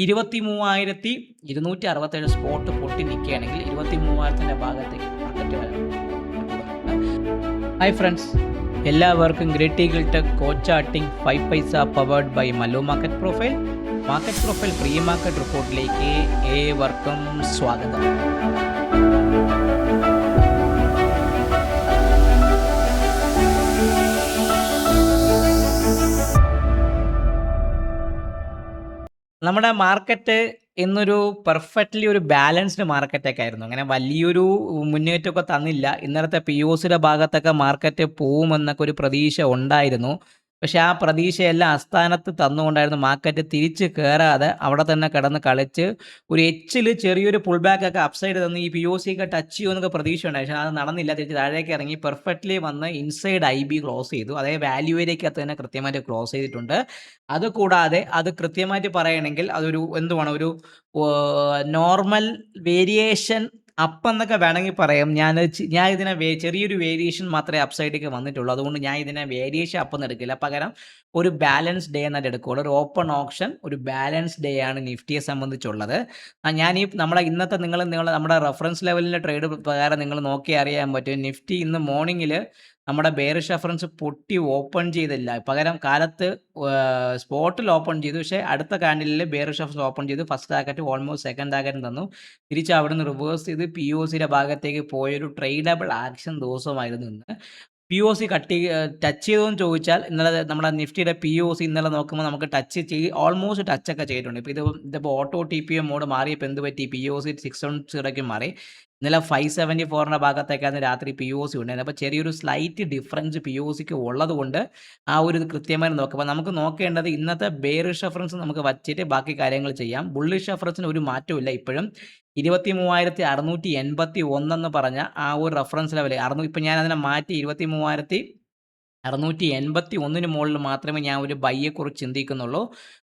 23,267 spot പൊട്ടി നിൽക്കുകയാണെങ്കിൽ 23,000ന്റെ ഭാഗത്തേക്ക് മാർക്കറ്റ് വരാം. ഹായ് ഫ്രണ്ട്സ്, എല്ലാവർക്കും ഗ്രേറ്റ് ഈഗിൾ ടെക് കോച്ചാട്ടിംഗ് 5 paisa powered by Mallu market profile pre market റിപ്പോർട്ടിലേക്ക് ഏവർക്കും സ്വാഗതം. നമ്മുടെ മാർക്കറ്റ് ഇന്നൊരു പെർഫെക്റ്റ്ലി ഒരു ബാലൻസ്ഡ് മാർക്കറ്റൊക്കെ ആയിരുന്നു. അങ്ങനെ വലിയൊരു മുന്നേറ്റമൊക്കെ തന്നില്ല. ഇന്നലത്തെ POCയുടെ ഭാഗത്തൊക്കെ മാർക്കറ്റ് പോവുമെന്നൊക്കെ ഒരു പ്രതീക്ഷ ഉണ്ടായിരുന്നു. പക്ഷേ ആ പ്രതീക്ഷയെല്ലാം അസ്ഥാനത്ത് തന്നുകൊണ്ടായിരുന്നു മാർക്കറ്റ് തിരിച്ച് കയറാതെ അവിടെ തന്നെ കിടന്ന് കളിച്ച് ഒരു എച്ചിൽ ചെറിയൊരു പുൾ ബാക്കൊക്കെ അപ്സൈഡ് തന്ന് ഈ POCയൊക്കെ ടച്ച് ചെയ്യുമെന്നൊക്കെ പ്രതീക്ഷ ഉണ്ടായി. പക്ഷേ അത് നടന്നില്ല. തിരിച്ച് താഴേക്ക് ഇറങ്ങി പെർഫെക്റ്റ്ലി വന്ന് ഇൻസൈഡ് IB ക്ലോസ് ചെയ്തു. അതേ വാല്യൂ ഏരിയയ്ക്കകത്ത് തന്നെ കൃത്യമായിട്ട് ക്ലോസ് ചെയ്തിട്ടുണ്ട്. അതുകൂടാതെ അത് കൃത്യമായിട്ട് പറയണമെങ്കിൽ അതൊരു എന്തുവാണ്, ഒരു നോർമൽ വേരിയേഷൻ അപ്പ് എന്നൊക്കെ വേണമെങ്കിൽ പറയാം. ഞാൻ ഇതിനെ ചെറിയൊരു വേരിയേഷൻ മാത്രമേ അപ്സൈഡിലേക്ക് വന്നിട്ടുള്ളൂ. അതുകൊണ്ട് ഞാൻ ഇതിനെ വേരിയേഷൻ അപ്പ് എന്ന് എടുക്കില്ല. പകരം ഒരു ബാലൻസ് ഡേ എന്നായിട്ട് എടുക്കുകയുള്ളൂ. ഒരു ഓപ്പൺ ഓപ്ഷൻ, ഒരു ബാലൻസ് ഡേ ആണ് നിഫ്റ്റിയെ സംബന്ധിച്ചുള്ളത്. ഞാൻ ഈ നമ്മളെ ഇന്നത്തെ നിങ്ങൾ നമ്മുടെ റെഫറൻസ് ലെവലിൻ്റെ ട്രേഡ് പ്രകാരം നിങ്ങൾ നോക്കി അറിയാൻ പറ്റും. നിഫ്റ്റി ഇന്ന് മോർണിംഗിൽ നമ്മുടെ ബെയറിഷ് റെഫറൻസ് പൊട്ടി ഓപ്പൺ ചെയ്തില്ല. പകരം കാലത്ത് സ്പോട്ടിൽ ഓപ്പൺ ചെയ്തു. പക്ഷേ അടുത്ത കാൻഡിലിൽ ബെയറിഷ് റെഫറൻസ് ഓപ്പൺ ചെയ്തു. First target almost second target തന്നു. തിരിച്ച് അവിടെ നിന്ന് റിവേഴ്സ് ചെയ്ത് POCയുടെ ഭാഗത്തേക്ക് പോയൊരു ട്രേഡബിൾ ആക്ഷൻ ദിവസമായിരുന്നു ഇന്ന്. POC ടച്ച് ചെയ്തോന്ന് ചോദിച്ചാൽ ഇന്നലെ നമ്മുടെ നിഫ്റ്റിയുടെ POC ഇന്നലെ നോക്കുമ്പോൾ നമുക്ക് ഓൾമോസ്റ്റ് ടച്ചൊക്കെ ചെയ്തിട്ടുണ്ട്. ഇപ്പോൾ ഇതിപ്പോൾ ഓട്ടോ TPM മോഡ് മാറിയപ്പോൾ എന്ത് പറ്റി? POC 610 മാറി. ഇന്നലെ 574ൻ്റെ ഭാഗത്തേക്കാണ് രാത്രി POC ഉണ്ടായിരുന്നത്. അപ്പോൾ ചെറിയൊരു സ്ലൈറ്റ് ഡിഫറൻസ് POCക്ക് ഉള്ളത് കൊണ്ട് ആ ഒരു കൃത്യമായി നോക്കാം. അപ്പോൾ നമുക്ക് നോക്കേണ്ടത് ഇന്നത്തെ ബെയറിഷ് റെഫറൻസ് നമുക്ക് വച്ചിട്ട് ബാക്കി കാര്യങ്ങൾ ചെയ്യാം. ബുള്ളിഷ് റെഫറൻസിന് ഒരു മാറ്റമില്ല. ഇപ്പോഴും 23,681 എന്ന് പറഞ്ഞ ആ ഒരു റെഫറൻസ് ലെവൽ ഇപ്പം ഞാൻ അതിനെ മാറ്റി 23,681 മുകളിൽ മാത്രമേ ഞാൻ ഒരു ബൈയെക്കുറിച്ച് ചിന്തിക്കുന്നുള്ളൂ.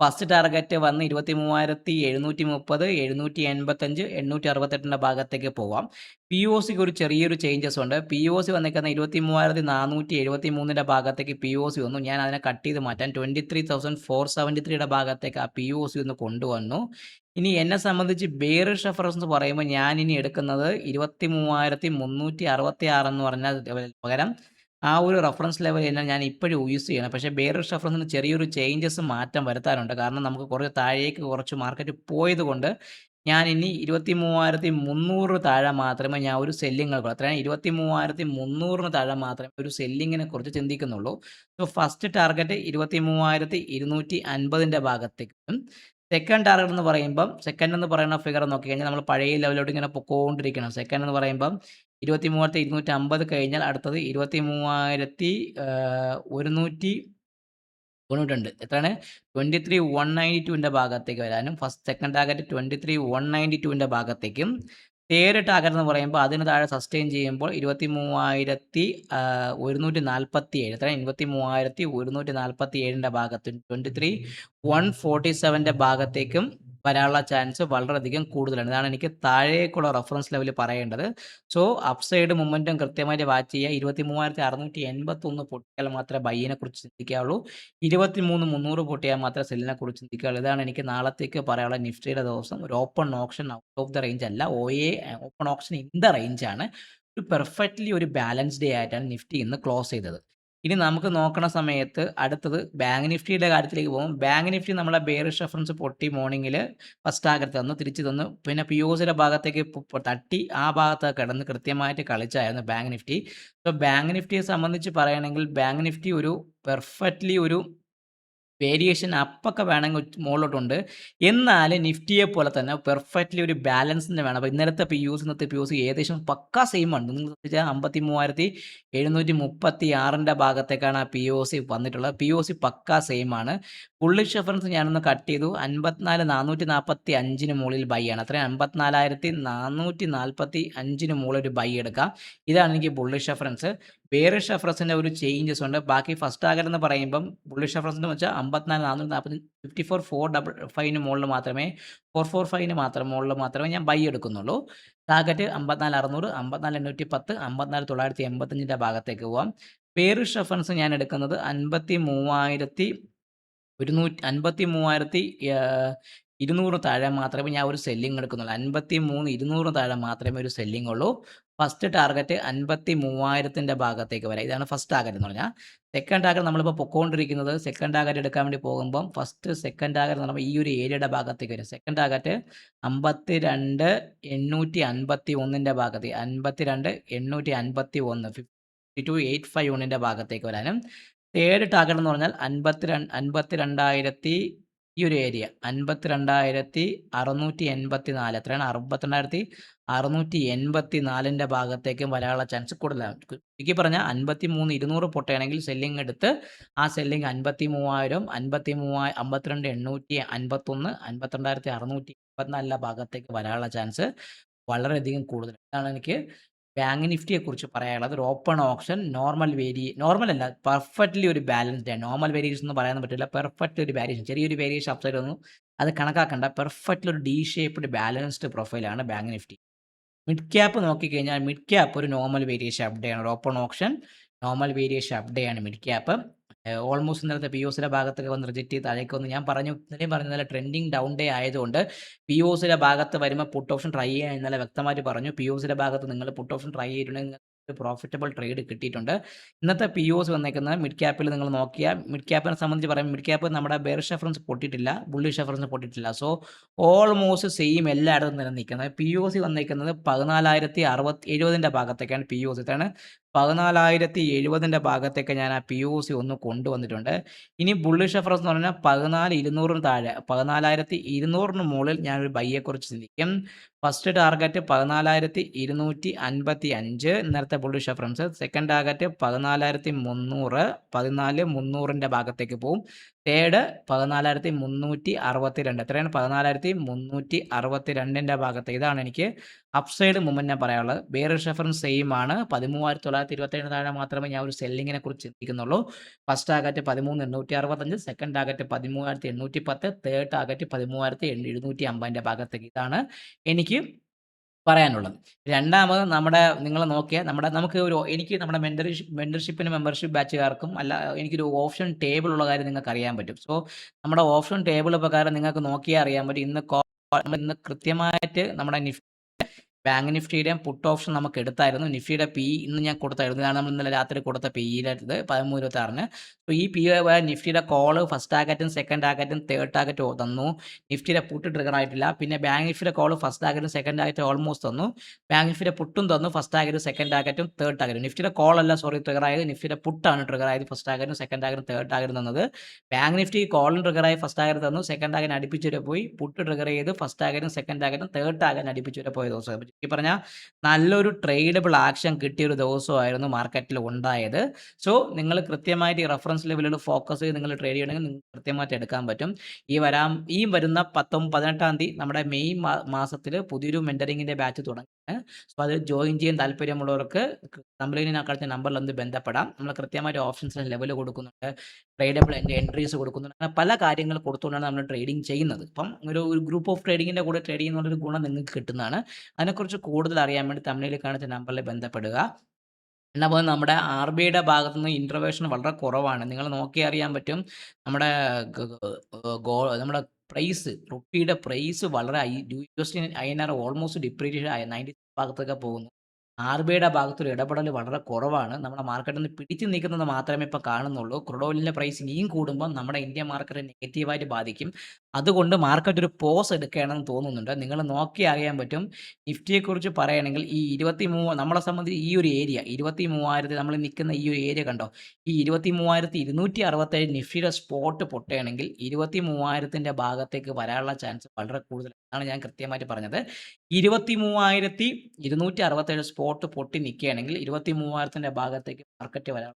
ഫസ്റ്റ് ടാർഗറ്റ് വന്ന് 23,730, 785, 868ൻ്റെ ഭാഗത്തേക്ക് പോവാം. POCക്ക് ഒരു ചെറിയൊരു ചേഞ്ചസ് ഉണ്ട്. POC വന്നിരിക്കുന്ന 23,473ൻ്റെ ഭാഗത്തേക്ക് POC വന്നു. ഞാൻ അതിനെ കട്ട് ചെയ്ത് മാറ്റാൻ 23,473യുടെ ഭാഗത്തേക്ക് ആ POC ഒന്ന് കൊണ്ടുവന്നു. ഇനി എന്നെ സംബന്ധിച്ച് ബെയറിഷ് റെഫറൻസ് പറയുമ്പോൾ ഞാൻ ഇനി എടുക്കുന്നത് 23,366 എന്ന് പറഞ്ഞാൽ പകരം ആ ഒരു റെഫറൻസ് ലെവൽ തന്നെ ഞാൻ ഇപ്പോഴും യൂസ് ചെയ്യണം. പക്ഷേ ബെയറിഷ് റെഫറൻസിന് ചെറിയൊരു ചേഞ്ചസ് മാറ്റം വരുത്താനുണ്ട്. കാരണം നമുക്ക് കുറച്ച് താഴേക്ക് കുറച്ച് മാർക്കറ്റ് പോയത് കൊണ്ട് ഞാൻ ഇനി 23,300 താഴെ മാത്രമേ ഞാൻ ഒരു സെല്ലിങ് എടുക്കുള്ളൂ. അത്രയാണ് 23,300 താഴെ മാത്രമേ ഒരു സെല്ലിങ്ങിനെ കുറിച്ച് ചിന്തിക്കുന്നുള്ളൂ. സോ ഫസ്റ്റ് ടാർഗറ്റ് 23,250ൻ്റെ ഭാഗത്തേക്കും സെക്കൻഡ് ടാർഗറ്റ് എന്ന് പറയുമ്പം സെക്കൻഡ് എന്ന് പറയുന്ന ഫിഗർ നോക്കിക്കഴിഞ്ഞാൽ നമ്മൾ പഴയ ലെവലോട്ട് ഇങ്ങനെ പൊക്കോണ്ടിരിക്കണം. സെക്കൻഡ് എന്ന് പറയുമ്പം 23,250 കഴിഞ്ഞാൽ അടുത്തത് 23,192 എത്രയാണ്? 23,192ൻ്റെ ഭാഗത്തേക്ക് വരാനും സെക്കൻഡ് ടാർഗറ്റ് 23,192ൻ്റെ ഭാഗത്തേക്കും തേർഡ് ടാർഗറ്റ് എന്ന് പറയുമ്പോൾ അതിന് താഴെ സസ്റ്റെയിൻ ചെയ്യുമ്പോൾ 23,147 എത്രയാണ്? 23,147ൻ്റെ ഭാഗത്തും 23,147ൻ്റെ ഭാഗത്തേക്കും വരാനുള്ള ചാൻസ് വളരെയധികം കൂടുതലാണ്. ഇതാണ് എനിക്ക് താഴേക്കുള്ള റെഫറൻസ് ലെവൽ പറയേണ്ടത്. സോ അപ്സൈഡ് മൊമെൻറ്റം കൃത്യമായിട്ട് വാച്ച് ചെയ്യുക. 23,681 പൊട്ടിയാൽ മാത്രമേ ബൈയിനെ കുറിച്ച് ചിന്തിക്കാവുള്ളൂ. 23,300 പൊട്ടിയാൽ മാത്രമേ സെല്ലിനെ കുറിച്ച് ചിന്തിക്കാവുള്ളൂ. ഇതാണ് എനിക്ക് നാളത്തേക്ക് പറയാനുള്ള നിഫ്റ്റിയുടെ ദിവസം. ഒരു open option out of the range അല്ല, open option in the range ആണ്. ഒരു പെർഫെക്റ്റ്ലി ഒരു ബാലൻസ് ഡേ ആയിട്ടാണ് നിഫ്റ്റി ഇന്ന് ക്ലോസ് ചെയ്തത്. ഇനി നമുക്ക് നോക്കണ സമയത്ത് അടുത്തത് ബാങ്ക് നിഫ്റ്റിയുടെ കാര്യത്തിലേക്ക് പോകും. ബാങ്ക് നിഫ്റ്റി നമ്മളെ ബെയറിഷ് റെഫറൻസ് പൊട്ടി മോർണിംഗിൽ ഫസ്റ്റ് ടാർഗറ്റ് തന്നു, തിരിച്ച് തന്നു. പിന്നെ POCയുടെ ഭാഗത്തേക്ക് തട്ടി ആ ഭാഗത്ത് കിടന്ന് കൃത്യമായിട്ട് കളിച്ചായിരുന്നു ബാങ്ക് നിഫ്റ്റി. സോ ബാങ്ക് നിഫ്റ്റിയെ സംബന്ധിച്ച് പറയുകയാണെങ്കിൽ ബാങ്ക് നിഫ്റ്റി ഒരു പെർഫെക്റ്റ്ലി ഒരു വേരിയേഷൻ അപ്പൊക്കെ വേണമെങ്കിൽ മുകളിലോട്ടുണ്ട്. എന്നാൽ നിഫ്റ്റിയെ പോലെ തന്നെ പെർഫെക്റ്റ്ലി ഒരു ബാലൻസിന് വേണം. അപ്പോൾ ഇന്നത്തെ ഇന്നത്തെ POC ഏകദേശം പക്കാ സെയിം ആണ്. നിങ്ങൾ ശ്രദ്ധിച്ചാൽ 53,736ൻ്റെ ഭാഗത്തേക്കാണ് ആ POC വന്നിട്ടുള്ളത്. POC പക്കാ സെയിം ആണ്. ബുള്ളിഷ് റെഫറൻസ് ഞാനൊന്ന് കട്ട് ചെയ്തു. 54,445 മുകളിൽ ബൈ ആണ്. അത്രയും 54,445 മുകളിൽ ഒരു ബൈ എടുക്കാം. ഇതാണ് എനിക്ക് ബുള്ളിഷ് റെഫറൻസ്. ബെയറിഷ് റെഫറൻസിൻ്റെ ഒരു ചേഞ്ചസ് ഉണ്ട്. ബാക്കി ഫസ്റ്റ് ടാർഗറ്റ് എന്ന് പറയുമ്പം ബുള്ളിഷ് റെഫറൻസ് എന്ന് വെച്ചാൽ 54,440 54,455 മുകളിൽ മാത്രമേ 445 മുകളിൽ മാത്രമേ ഞാൻ ബൈ എടുക്കുന്നുള്ളൂ. ടാർഗറ്റ് 54,600, 54,810, 54,985ൻ്റെ ഭാഗത്തേക്ക് പോവാം. ബെയറിഷ് റെഫറൻസ് ഞാൻ എടുക്കുന്നത് 53,100 200 താഴെ മാത്രമേ ഞാൻ ഒരു സെല്ലിംഗ് എടുക്കുന്നുള്ളൂ. 53 200 താഴെ മാത്രമേ ഒരു സെല്ലിംഗ് ഉള്ളൂ. ഫസ്റ്റ് ടാർഗറ്റ് 53,000ന്റെ ഭാഗത്തേക്ക് വരാം. ഇതാണ് ഫസ്റ്റ് ടാർഗറ്റ് എന്ന് പറഞ്ഞാൽ. സെക്കൻഡ് ടാർഗറ്റ് നമ്മളിപ്പോൾ പൊക്കോണ്ടിരിക്കുന്നത് സെക്കൻഡ് ടാർഗറ്റ് എടുക്കാൻ വേണ്ടി പോകുമ്പം സെക്കൻഡ് ടാർഗറ്റ് എന്ന് പറയുമ്പോൾ ഈ ഒരു ഏരിയയുടെ ഭാഗത്തേക്ക് വരും. സെക്കൻഡ് ടാർഗറ്റ് 52,851ന്റെ ഭാഗത്ത് 52,851 52,851ന്റെ ഭാഗത്തേക്ക് വരാനും തേർഡ് ടാർഗറ്റ് എന്ന് പറഞ്ഞാൽ 52,000 ഈ ഒരു ഏരിയ 52,684 എത്രയാണ് 62,684ന്റെ ഭാഗത്തേക്കും വരാനുള്ള ചാൻസ് കൂടുതലാണ്. ചുരുക്കി പറഞ്ഞാൽ 53,200 പൊട്ടുകയാണെങ്കിൽ സെല്ലിംഗ് എടുത്ത് ആ സെല്ലിംഗ് 53,000 52,851 52,684 ഭാഗത്തേക്ക് വരാനുള്ള ചാൻസ് വളരെയധികം കൂടുതലാണ്. ഇതാണ് എനിക്ക് ബാങ്ക് നിഫ്റ്റിയെക്കുറിച്ച് പറയാനുള്ളത്. ഒരു ഓപ്പൺ ഓപ്ഷൻ നോർമൽ അല്ല, പെർഫെക്റ്റ്ലി ഒരു ബാലൻസ്ഡ് ആണ്. നോർമൽ വേരിയേഷൻ എന്ന് പറയാൻ പറ്റില്ല, പെർഫെക്റ്റ് ഒരു വേരിയേഷൻ, ചെറിയൊരു വേരിയേഷൻ അപ്സൈഡ് ഒന്നും അത് കണക്കാക്കണ്ട. പെർഫെക്റ്റ്ലി ഒരു ഡി ഷേപ്ഡ് ബാലൻസ്ഡ് പ്രൊഫൈലാണ് ബാങ്ക് നിഫ്റ്റി. മിഡ് ക്യാപ്പ് നോക്കിക്കഴിഞ്ഞാൽ മിഡ് ക്യാപ്പ് ഒരു നോർമൽ വേരിയേഷൻ അപ്ഡേ ആണ്. ഒരു open option normal variation up day ആണ് മിഡ് ക്യാപ്പ്. ഓൾമോസ്റ്റ് ഇന്നലത്തെ പി ഒസിയുടെ ഭാഗത്തൊക്കെ വന്ന് റിജക്റ്റ് ചെയ്ത് താഴേക്ക് വന്ന് ഞാൻ പറഞ്ഞ ട്രെൻഡിങ് ഡൗൺ ഡേ ആയതുകൊണ്ട് പി ഒസിയുടെ ഭാഗത്ത് വരുമ്പോൾ പുട്ട് ഓപ്ഷൻ ട്രൈ ചെയ്യാൻ ഇന്നലെ വ്യക്തമായിട്ട് പറഞ്ഞു. പി ഒസിയുടെ ഭാഗത്ത് നിങ്ങൾ പുട്ട് ഓപ്ഷൻ ട്രൈ ചെയ്തിട്ടുണ്ടെങ്കിൽ പ്രോഫിറ്റബിൾ ട്രേഡ് കിട്ടിയിട്ടുണ്ട്. ഇന്നത്തെ പി ഒസ് വന്നേക്കുന്നത് മിഡ് ക്യാപ്പിൽ നിങ്ങൾ നോക്കിയാൽ മിഡ് ക്യാപ്പിനെ സംബന്ധിച്ച് പറയുമ്പോൾ മിഡ് ക്യാപ്പ് നമ്മുടെ ബെയറിഷ് റെഫറൻസ് പൊട്ടിയിട്ടില്ല, ബുള്ളിഷ് റെഫറൻസ് പൊട്ടിയിട്ടില്ല. സോ ഓൾമോസ്റ്റ് സെയിം എല്ലായിടത്തും തന്നെ നിൽക്കുന്നത്. പി ഒ സി വന്നേക്കുന്നത് 14,070ന്റെ ഭാഗത്തേക്കാണ്. പി ഒ സി ഇതാണ് 14,070ന്റെ ഭാഗത്തേക്ക് ഞാൻ ആ പി ഒ സി ഒന്ന് കൊണ്ടുവന്നിട്ടുണ്ട്. ഇനി ബുള്ളിഷ് റെഫറൻസ് എന്ന് പറഞ്ഞാൽ 14,200 താഴെ 14,200 മുകളിൽ ഞാനൊരു ബൈയെക്കുറിച്ച് ചിന്തിക്കും. ഫസ്റ്റ് ടാർഗറ്റ് 14,255 നേരത്തെ ബുള്ളിഷ് റെഫറൻസ്. സെക്കൻഡ് ടാർഗറ്റ് 14,300 14,300ന്റെ ഭാഗത്തേക്ക് പോകും. തേർഡ് 14,362 എത്രയാണ് 14,362ന്റെ ഭാഗത്ത്. ഇതാണ് എനിക്ക് അപ്സൈഡ് മൂവ്മെന്റ് ഞാൻ പറയാനുള്ളത്. ബെയറിഷ് റെഫറൻസ് സെയിം ആണ്. 13,927 താഴെ മാത്രമേ ഞാൻ ഒരു സെല്ലിങ്ങിനെ കുറിച്ച് ചിന്തിക്കുന്നുള്ളൂ. First target 13,865, second target 13,810, third target 13,750ന്റെ ഭാഗത്തേക്ക്. ഇതാണ് എനിക്ക് പറയാനുള്ളത്. രണ്ടാമത് നിങ്ങൾ നോക്കിയാൽ എനിക്ക് നമ്മുടെ മെമ്പർഷിപ്പ് ബാച്ചുകാർക്കും എനിക്കൊരു ഓപ്ഷൻ ടേബിൾ ഉള്ള കാര്യം നിങ്ങൾക്ക് അറിയാൻ പറ്റും. സോ നമ്മുടെ ഓപ്ഷൻ ടേബിൾ പ്രകാരം നിങ്ങൾക്ക് നോക്കിയാൽ അറിയാൻ പറ്റും. ഇന്ന് കൃത്യമായിട്ട് നമ്മുടെ ബാങ്ക് നിഫ്റ്റിയുടെ പുട്ട് ഓപ്ഷൻ നമുക്ക് എടുത്തായിരുന്നു. നിഫ്റ്റിയുടെ പി ഇന്ന് ഞാൻ കൊടുത്തായിരുന്നു. ഇതാണ് നമ്മൾ ഇന്നലെ രാത്രി കൊടുത്ത പിയിലെ 13.26. സോ ഈ പി നിഫ്റ്റിയുടെ കോള് ഫസ്റ്റ് ടാർഗറ്റും സെക്കൻഡ് ടാർഗറ്റും തേർഡ് ടാർഗറ്റും തന്നു. നിഫ്റ്റിയുടെ പുട്ട് ട്രിഗർ ആയിട്ടില്ല. പിന്നെ ബാങ്ക് നിഫ്റ്റിയുടെ കോള് ഫസ്റ്റ് ടാർഗറ്റും സെക്കൻഡ് ടാർഗറ്റും ഓൾമോസ്റ്റ് തന്നു. ബാങ്ക് നിഫ്റ്റിയുടെ പുട്ടും തന്നു, ഫസ്റ്റ് ടാർഗറ്റും സെക്കൻഡ് ടാർഗറ്റും തേർഡ് ടാർഗറ്റും. നിഫ്റ്റിയുടെ കോളല്ല ട്രിഗർ ആയത്, നിഫ്റ്റിയുടെ പുട്ടാണ് ട്രിഗർ ആയത്. ഫസ്റ്റ് ടാർഗറ്റും സെക്കൻഡ് ടാർഗറ്റും തേർഡ് ടാർഗറ്റും തന്നത്. ബാങ്ക് നിഫ്റ്റി കോളും ട്രിഗർ ആയി ഫസ്റ്റ് ടാർഗറ്റ് തന്നു, സെക്കൻഡ് ടാർഗറ്റ് അടുപ്പിച്ചുവരെ പോയി. പുട്ട് ട്രിഗർ ചെയ്ത് ഫസ്റ്റ് ടാർഗറ്റും സെക്കൻഡ് ടാർഗറ്റും തേർഡ് ടാർഗറ്റ് അടുപ്പിച്ചുവരെ പോയ ദിവസം. ഈ പറഞ്ഞാൽ നല്ലൊരു ട്രേഡബിൾ ആക്ഷൻ കിട്ടിയ ഒരു ദിവസമായിരുന്നു മാർക്കറ്റിൽ ഉണ്ടായത്. സോ നിങ്ങൾ കൃത്യമായിട്ട് ഈ റെഫറൻസ് ലെവലിൽ ഫോക്കസ് ചെയ്ത് നിങ്ങൾ ട്രേഡ് ചെയ്യണമെങ്കിൽ നിങ്ങൾക്ക് കൃത്യമായിട്ട് എടുക്കാൻ പറ്റും. ഈ വരുന്ന 18-ാം തീയതി നമ്മുടെ മെയ് മാസത്തിൽ പുതിയൊരു മെന്ററിങ്ങിന്റെ ബാച്ച് തുടങ്ങി. സോ അതിൽ ജോയിൻ ചെയ്യാൻ താല്പര്യമുള്ളവർക്ക് കമ്പനിനകത്തെ നമ്പറിൽ ഒന്ന് ബന്ധപ്പെടാം. നമ്മൾ കൃത്യമായിട്ട് ഓപ്ഷൻസിന് ലെവൽ കൊടുക്കുന്നുണ്ട്, ട്രേഡബിൾ എൻട്രീസ് കൊടുക്കുന്നുണ്ട്, അങ്ങനെ പല കാര്യങ്ങൾ കൊടുത്തുകൊണ്ടാണ് നമ്മൾ ട്രേഡിംഗ് ചെയ്യുന്നത്. അപ്പം ഒരു ഗ്രൂപ്പ് ഓഫ് ട്രേഡിങ്ങിൻ്റെ കൂടെ ട്രേഡ് ചെയ്യുന്നൊരു ഗുണം നിങ്ങൾക്ക് കിട്ടുന്നതാണ്. അതിനെക്കുറിച്ച് കൂടുതൽ അറിയാൻ വേണ്ടി തമിഴിൽ കാണിച്ച നമ്പറിൽ ബന്ധപ്പെടുക. എന്നാൽ പോലും നമ്മുടെ ആർ ബി ഐയുടെ ഭാഗത്തു നിന്ന് ഇൻ്റർവേഷൻ വളരെ കുറവാണ്. നിങ്ങൾ നോക്കി അറിയാൻ പറ്റും. നമ്മുടെ നമ്മുടെ പ്രൈസ് റുപ്പിയുടെ പ്രൈസ് വളരെ INR ഓൾമോസ്റ്റ് ഡിപ്രീഷിയേഷൻ 90 ഭാഗത്തൊക്കെ പോകുന്നു. ആർ ബി ഐയുടെ ഭാഗത്തൊരു ഇടപെടൽ വളരെ കുറവാണ്. നമ്മുടെ മാർക്കറ്റിൽ നിന്ന് പിടിച്ചു നിൽക്കുന്നത് മാത്രമേ ഇപ്പോൾ കാണുന്നുള്ളൂ. ക്രൂഡ് ഓയിലിൻ്റെ പ്രൈസ് ഇനിയും കൂടുമ്പോൾ നമ്മുടെ ഇന്ത്യ മാർക്കറ്റ് നെഗറ്റീവായിട്ട് ബാധിക്കും. അതുകൊണ്ട് മാർക്കറ്റ് ഒരു പോസ് എടുക്കുകയാണെന്ന് തോന്നുന്നുണ്ട്. നിങ്ങൾ നോക്കി അറിയാൻ പറ്റും. നിഫ്റ്റിയെക്കുറിച്ച് പറയുകയാണെങ്കിൽ ഈ 23 നമ്മളെ സംബന്ധിച്ച് ഈ ഒരു ഏരിയ 23,000 നമ്മൾ നിൽക്കുന്ന ഈ ഒരു ഏരിയ കണ്ടോ, ഈ 23,267 നിഫ്റ്റിയുടെ സ്പോട്ട് പൊട്ടുകയാണെങ്കിൽ 23,000ന്റെ ഭാഗത്തേക്ക് വരാനുള്ള ചാൻസ് വളരെ കൂടുതലാണ്. ഞാൻ കൃത്യമായിട്ട് പറഞ്ഞത് 23,267 സ്പോട്ട് പൊട്ടി നിൽക്കുകയാണെങ്കിൽ 23,000ന്റെ ഭാഗത്തേക്ക് മാർക്കറ്റ് വരാൻ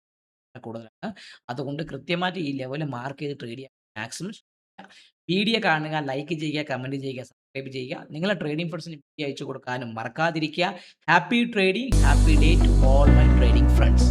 കൂടുതലാണ്. അതുകൊണ്ട് കൃത്യമായിട്ട് ഈ ലെവൽ മാർക്ക് ചെയ്ത് ട്രേഡ് ചെയ്യാൻ മാക്സിമം വീഡിയോ കാണുക, ലൈക്ക് ചെയ്യുക, കമൻറ്റ് ചെയ്യുക, സബ്സ്ക്രൈബ് ചെയ്യുക. നിങ്ങളെ ട്രേഡിംഗ് ഫ്രണ്ട്സിന് വീഡിയോ അയച്ചു കൊടുക്കാനും മറക്കാതിരിക്കുക. Happy trading, happy day to all my trading friends.